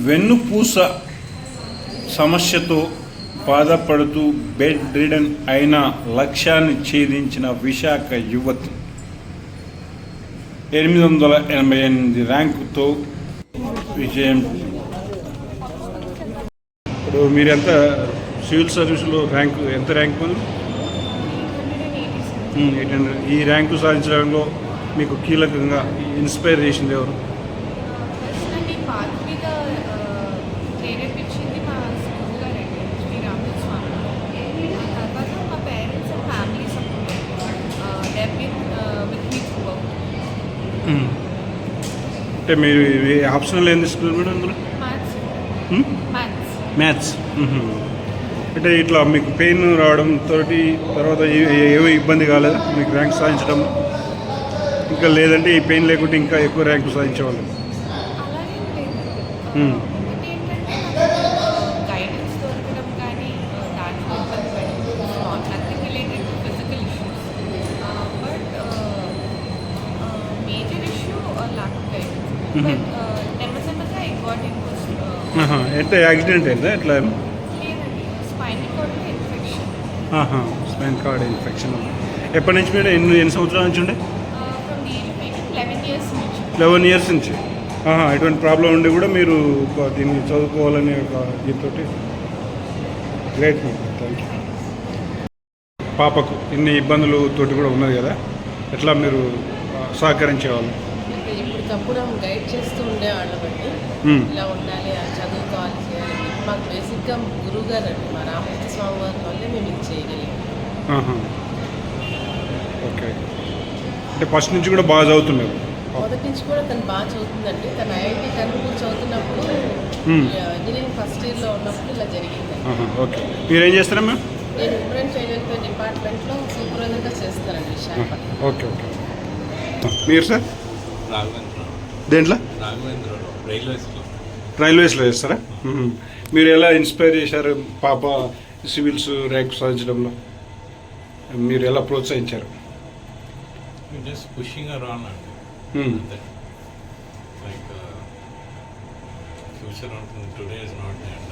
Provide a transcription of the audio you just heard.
వెన్నుపూస సమస్యతో బాధపడుతూ బెడ్ రిడన్ అయిన లక్ష్యాన్ని ఛేదించిన విశాఖ యువతి 888 ర్యాంకుతో విజయం. ఇప్పుడు మీరు ఎంత సివిల్ సర్వీస్లో ఎంత ర్యాంక్ పొంది? 800. ఈ ర్యాంకు సాధించడంలో మీకు కీలకంగా ఇన్స్పైర్ చేసింది ఎవరు? ప్రేరేపించింది మా స్కూల్ గారండి, శ్రీ రాములు స్వామి. ఆ తర్వాత మా parents and family support with me through out. అంటే మీరు ఆప్షనల్ ఏం తీసుకున్నారు మేడం అందులో? మ్యాథ్స్. అంటే ఇట్లా మీకు పెయిన్ రావడం తోటి తర్వాత ఏమీ ఇబ్బంది కాలేదు మీకు ర్యాంక్ సాధించడం? ఇంకా లేదంటే ఈ పెయిన్ లేకుంటే ఇంకా ఎక్కువ ర్యాంకు సాధించేవాళ్ళు? గైడెన్స్ దొరకడం కానీ దాంట్లో ఇబ్బంది పడడం, nothing related to physical issues, but major issue lack of guidance. But నెమ్మదిగా ఐ గాట్ ఇంట్రెస్ట్. అంటే యాక్సిడెంట్ అయిందా ఎట్లా? లేదండి, స్పైనల్ కార్డ్లో ఇన్ఫెక్షన్. Spine card infection. ఎప్పటి నుంచి మేడం? ఎన్ని సంవత్సరాల నుంచి ఉండే? ఫ్రమ్ ది 11 years నుంచి. 11 years నుంచి. ఎటువంటి ప్రాబ్లం ఉండి కూడా మీరు దీన్ని చదువుకోవాలనే ఒక దీంతో గ్రేట్ మేడం, థ్యాంక్ యూ. పాపకు ఇన్ని ఇబ్బందులతోటి కూడా ఉన్నది కదా, ఎట్లా మీరు సహకరించేవాళ్ళు? ఇప్పటికప్పుడు గైడ్ చేస్తూ ఉండేవాళ్ళం అండి, ఇలా ఉండాలి, చదువుకోవాలి, చేయాలి. మాకు బేసిక్గా గురువు గారు అండి, మా రామకృష్ణ స్వామి వారి వల్లే మేము ఇది చేయగలిగాం. ఓకే. అంటే ఫస్ట్ నుంచి కూడా బాగా చదువుతున్నారు? మొదటి నుంచి కూడా తను బాగా చదువుతుందండి. తను ఐఐటి కర్నూలు చదువుతున్నప్పుడు ఇంజనీరింగ్ ఫస్ట్ ఇయర్లో ఉన్నప్పుడు ఇలా జరిగింది. ఓకే. మీరేం చేస్తారా మ్యామ్? నేను ఉమెన్ చైల్డ్ వెల్ఫేర్ డిపార్ట్మెంట్లో సూపర్వైజర్గా చేస్తానండి విశాఖపట్నం. ఓకే. మీరు సార్? దేంట్లో? రైల్వేస్లో చేస్తారా? మీరు ఎలా ఇన్స్పైర్ చేశారు పాప సివిల్స్ ర్యాంక్ సాధించడంలో? మీరు ఎలా ప్రోత్సహించారు? Just pushing her on and like future today is not the end.